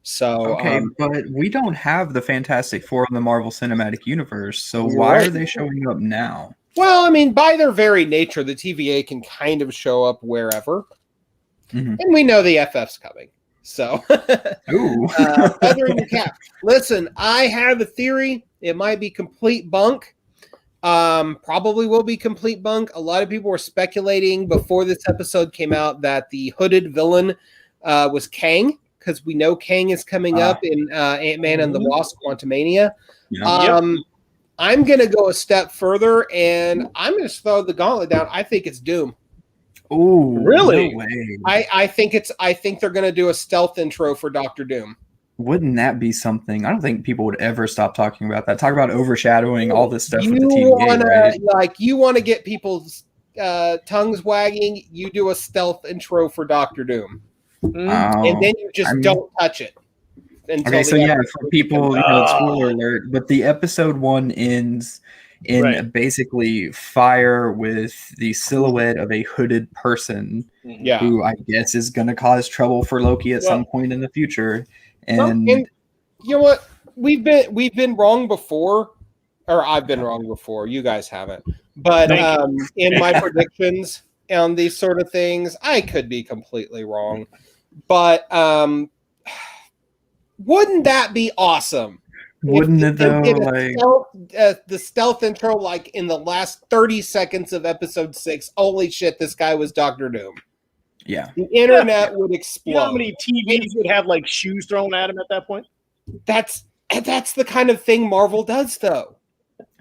So okay, but we don't have the Fantastic Four in the Marvel Cinematic Universe, so why are they showing up now? Well, I mean, by their very nature, the TVA can kind of show up wherever, and we know the FF's coming. So, feathering the cap. Listen, I have a theory. It might be complete bunk. Probably will be complete bunk. A lot of people were speculating before this episode came out that the hooded villain was Kang, because we know Kang is coming up in Ant-Man and the Wasp: Quantumania. I'm going to go a step further, and I'm going to throw the gauntlet down. I think it's Doom. Oh, really? No way. I think they're going to do a stealth intro for Dr. Doom. Wouldn't that be something? I don't think people would ever stop talking about that. Talk about overshadowing all this stuff with the TVA, right? Like, you want to get people's tongues wagging, you do a stealth intro for Dr. Doom. And then you just don't touch it. Okay, so yeah, for people, spoiler alert, but the episode 1 ends in basically fire with the silhouette of a hooded person who I guess is going to cause trouble for Loki at some point in the future. And you know what? We've been wrong before, or I've been wrong before. You guys haven't. But in my predictions on these sort of things, I could be completely wrong. But wouldn't that be awesome? Wouldn't it though? The stealth intro, like in the last 30 seconds of episode 6. Holy shit! This guy was Dr. Doom. Yeah, the internet would explode. You know how many TVs would have like shoes thrown at him at that point? That's the kind of thing Marvel does, though.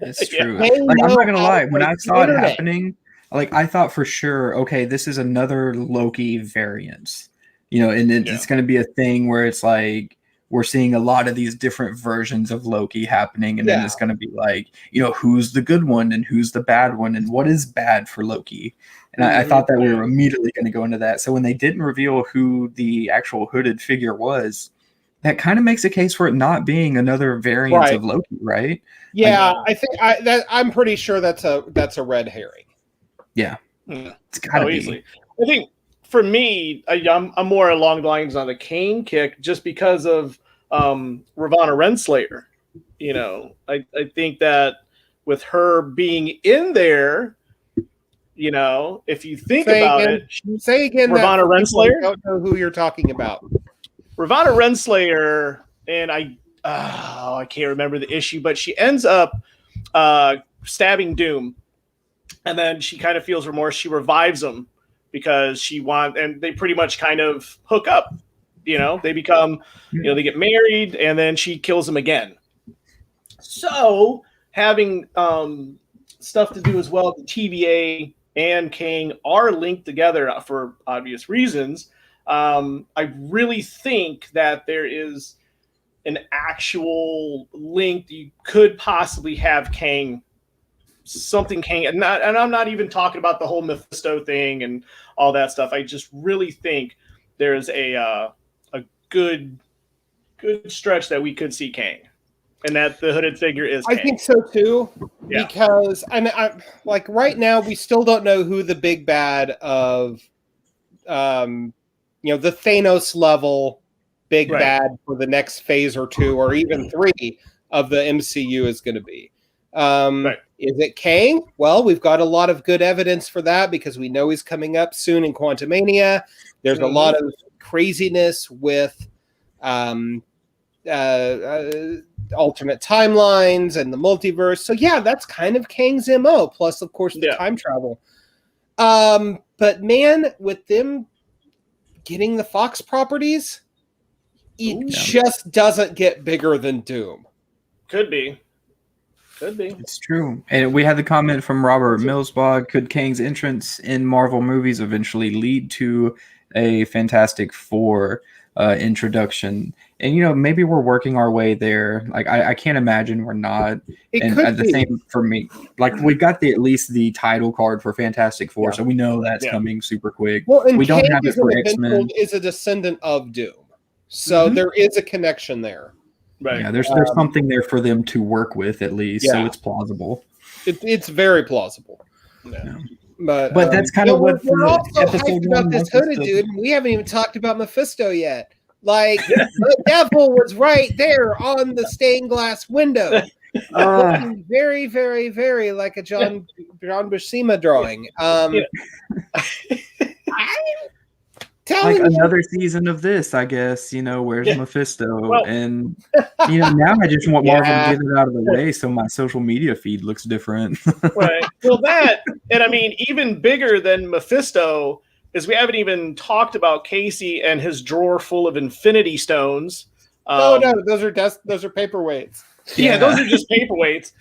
It's true. Like, I'm not gonna lie. When I saw it happening, like I thought for sure, okay, this is another Loki variant. And it's going to be a thing where it's like we're seeing a lot of these different versions of Loki happening, and then it's going to be like, who's the good one and who's the bad one, and what is bad for Loki. And I thought that we were immediately going to go into that. So when they didn't reveal who the actual hooded figure was, that kind of makes a case for it not being another variant of Loki, right? Yeah, I think I'm pretty sure that's a red herring. Yeah, it's got to be easily. I think. For me, I'm more along the lines on the Kane kick just because of Ravonna Renslayer. I think that with her being in there, if you think about it. Say again. Ravonna Renslayer? I don't know who you're talking about. Ravonna Renslayer, and I can't remember the issue, but she ends up stabbing Doom. And then she kind of feels remorse. She revives him. Because and they pretty much kind of hook up, they become, they get married, and then she kills him again. So having stuff to do as well, the TVA and Kang are linked together for obvious reasons. I really think that there is an actual link. You could possibly have Kang something Kang, and I'm not even talking about the whole Mephisto thing and all that stuff. I just really think there's a good stretch that we could see Kang, and that the hooded figure is Kang. I think so too, because I like right now we still don't know who the big bad of, the Thanos level big bad for the next phase or two or even three of the MCU is going to be. Is it Kang? Well, we've got a lot of good evidence for that because we know he's coming up soon in Quantumania. There's a lot of craziness with alternate timelines and the multiverse. So yeah, that's kind of Kang's MO. Plus, of course, the time travel. But man, with them getting the Fox properties, it just doesn't get bigger than Doom. Could be. It's true. And we had the comment from Robert Millsbog, could Kang's entrance in Marvel movies eventually lead to a Fantastic Four introduction? And, maybe we're working our way there. Like, I can't imagine we're not. The same for me. Like, we've got at least the title card for Fantastic Four, so we know that's coming super quick. Well, and we Kang don't have it for X-Men. Is a descendant of Doom. So there is a connection there. Right. Yeah, there's something there for them to work with at least, so it's plausible. It's very plausible. Yeah. But that's kind of what we're also hyped about this hooded dude, and we haven't even talked about Mephisto yet. Like the devil was right there on the stained glass window, looking very, very, very like a John Buscema drawing. Like another season of this, I guess, where's Mephisto? Well, and, now I just want Marvel to get it out of the way so my social media feed looks different. Right. Well, and I mean, even bigger than Mephisto is we haven't even talked about Casey and his drawer full of Infinity Stones. No, those are paperweights. Yeah, those are just paperweights,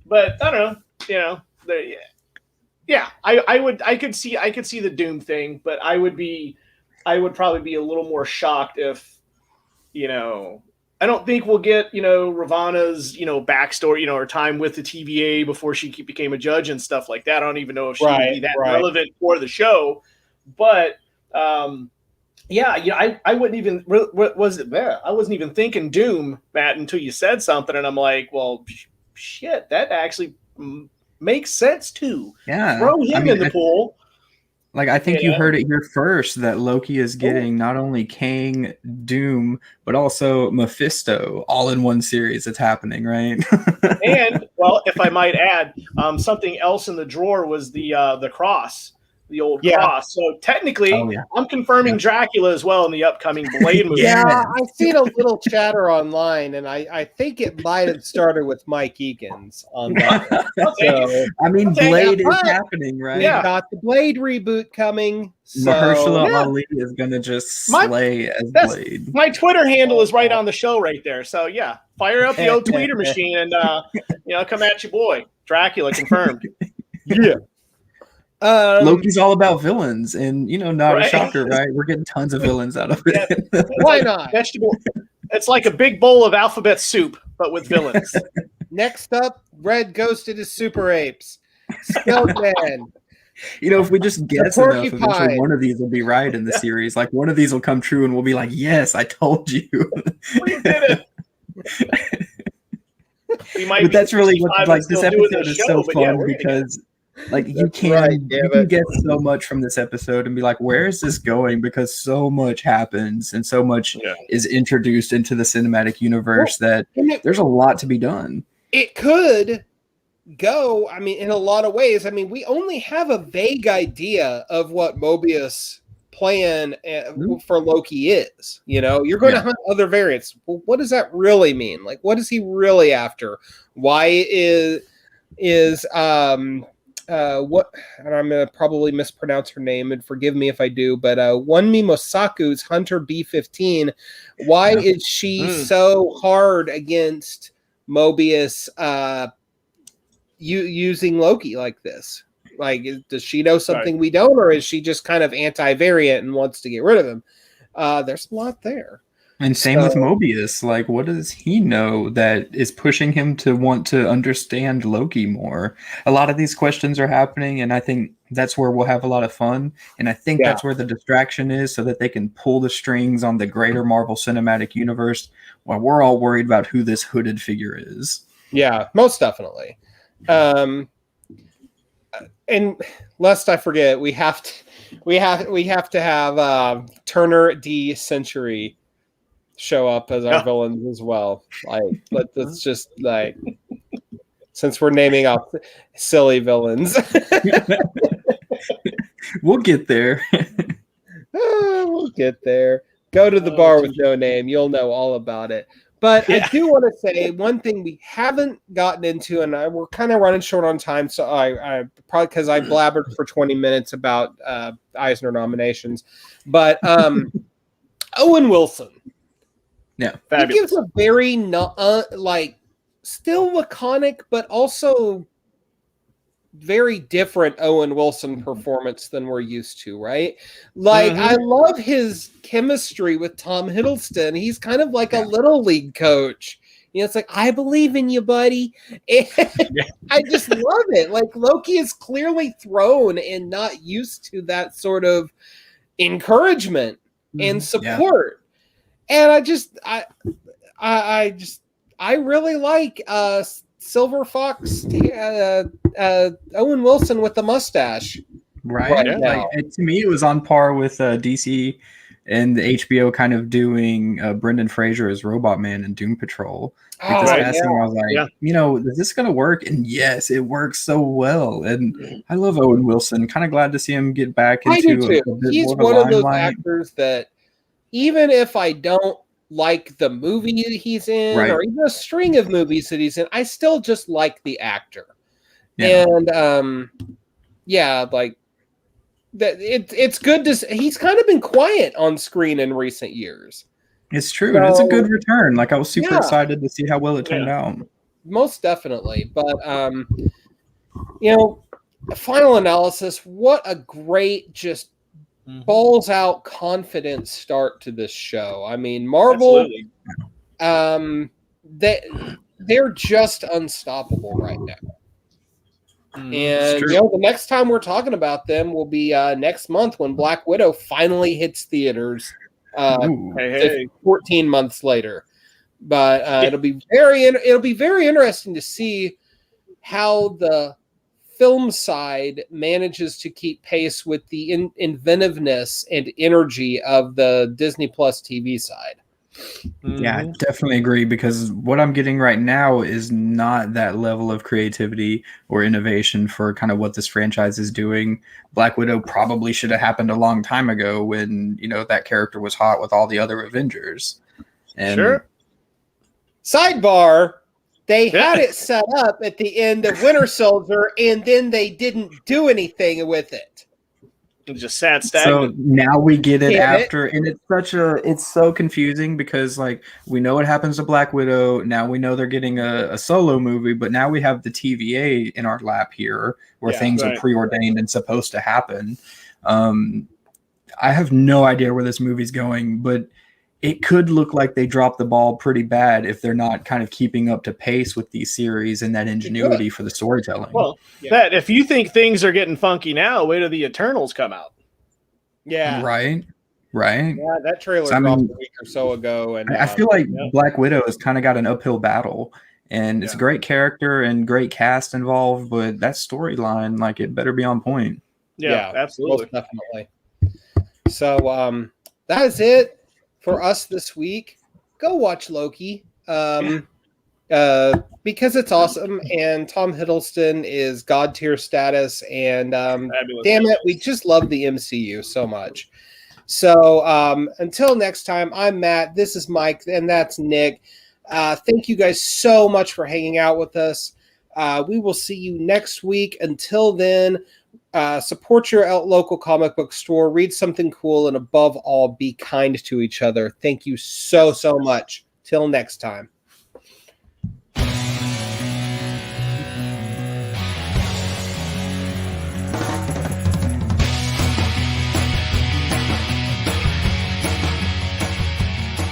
But I don't know, I could see the Doom thing, but I would probably be a little more shocked if, I don't think we'll get, Ravana's, backstory, or time with the TVA before she became a judge and stuff like that. I don't even know if she would be that relevant for the show, but I wouldn't even, I wasn't even thinking Doom, Matt, until you said something, and I'm like, well, shit, that actually makes sense too. Yeah, throw him in the pool. Like, I think you heard it here first that Loki is getting not only Kang, Doom, but also Mephisto all in one series. It's happening, right? And well, if I might add, something else in the drawer was the cross. The old cross. So technically, I'm confirming Dracula as well in the upcoming Blade movie. Yeah, I've seen a little chatter online, and I think it might have started with Mike Eakins on that. So, I mean, Blade is happening, right? Yeah, got the Blade reboot coming. So, Mahershala Ali is going to just slay as Blade. My Twitter handle is right on the show right there. So yeah, fire up the old tweeter machine and come at you, boy. Dracula confirmed. Yeah. Loki's all about villains, and not a shocker, right? We're getting tons of villains out of it. Why not? Vegetable. It's like a big bowl of alphabet soup, but with villains. Next up, Red Ghosted is Super Apes. Skeleton. If we just guess enough, eventually one of these will be right in the series. Like one of these will come true, and we'll be like, "Yes, I told you." We did it. But that's really what this episode is so fun because. Like you can get so much from this episode and be like, where is this going? Because so much happens and so much is introduced into the cinematic universe that there's a lot to be done. It could go, in a lot of ways. We only have a vague idea of what Mobius' plan for Loki is. You're going to hunt other variants. Well, what does that really mean? Like, what is he really after? Why is what, and I'm going to probably mispronounce her name, and forgive me if I do, but Wunmi Mosaku's Hunter B-15, why is she so hard against Mobius using Loki like this? Like, does she know something we don't, or is she just kind of anti-variant and wants to get rid of him? There's a lot there. And same with Mobius. Like, what does he know that is pushing him to want to understand Loki more? A lot of these questions are happening, and I think that's where we'll have a lot of fun. And I think that's where the distraction is, so that they can pull the strings on the greater Marvel Cinematic Universe while we're all worried about who this hooded figure is. Yeah, most definitely. And lest I forget, we have to have Turner D. Century show up as our villains as well. Like, let's just like, since we're naming off silly villains, we'll get there. We'll get there. Go to the bar with no name. You'll know all about it. But I do want to say one thing we haven't gotten into, and we're kind of running short on time. So I probably, because I blabbered for 20 minutes about Eisner nominations, but Owen Wilson. Yeah, he gives a very still laconic, but also very different Owen Wilson performance than we're used to, right? Like, I love his chemistry with Tom Hiddleston. He's kind of like a little league coach. You know, it's like, I believe in you, buddy. And I just love it. Like, Loki is clearly thrown and not used to that sort of encouragement and support. And I really like Silver Fox Owen Wilson with the mustache. Right now. Like, to me, it was on par with DC and the HBO kind of doing Brendan Fraser as Robot Man and Doom Patrol. Like, I was like, you know, is this going to work? And yes, it works so well. And I love Owen Wilson. Kind of glad to see him get back into a bit He's more one of those actors that, even if I don't like the movie he's in, or even a string of movies that he's in, I still just like the actor. And like that, it's good to. He's kind of been quiet on screen in recent years. It's true, and it's a good return. Like, I was super excited to see how well it turned out. Most definitely, but you know, final analysis. What a great, just balls out confident start to this show. I mean, Marvel, they're just unstoppable right now. And you know, the next time we're talking about them will be next month when Black Widow finally hits theaters. 14 months later, but it'll be very interesting to see how the film side manages to keep pace with the inventiveness and energy of the Disney Plus TV side. Yeah, I definitely agree, because what I'm getting right now is not that level of creativity or innovation for kind of what this franchise is doing. Black Widow probably should have happened a long time ago when, you know, that character was hot with all the other Avengers. And sidebar, they had it set up at the end of Winter Soldier, and then they didn't do anything with it. Just sat stagnant. So now we get it after, and it's so confusing, because like, we know what happens to Black Widow. Now we know they're getting a solo movie, but now we have the TVA in our lap here, where things are preordained and supposed to happen. I have no idea where this movie's going, but it could look like they dropped the ball pretty bad if they're not kind of keeping up to pace with these series and that ingenuity for the storytelling. Well, that if you think things are getting funky now, wait till the Eternals come out. Yeah. Right. Yeah, that trailer dropped a week or so ago. And I feel like Black Widow has kind of got an uphill battle. And it's a great character and great cast involved, but that storyline, like, it better be on point. Yeah, absolutely. Most definitely. So that is it for us this week. Go watch Loki. Because it's awesome, and Tom Hiddleston is god tier status, and damn it, we just love the MCU so much. So until next time, I'm Matt, this is Mike, and that's Nick. Thank you guys so much for hanging out with us. We will see you next week. Until then, support your local comic book store, read something cool, and above all, be kind to each other. Thank you so much. Till next time.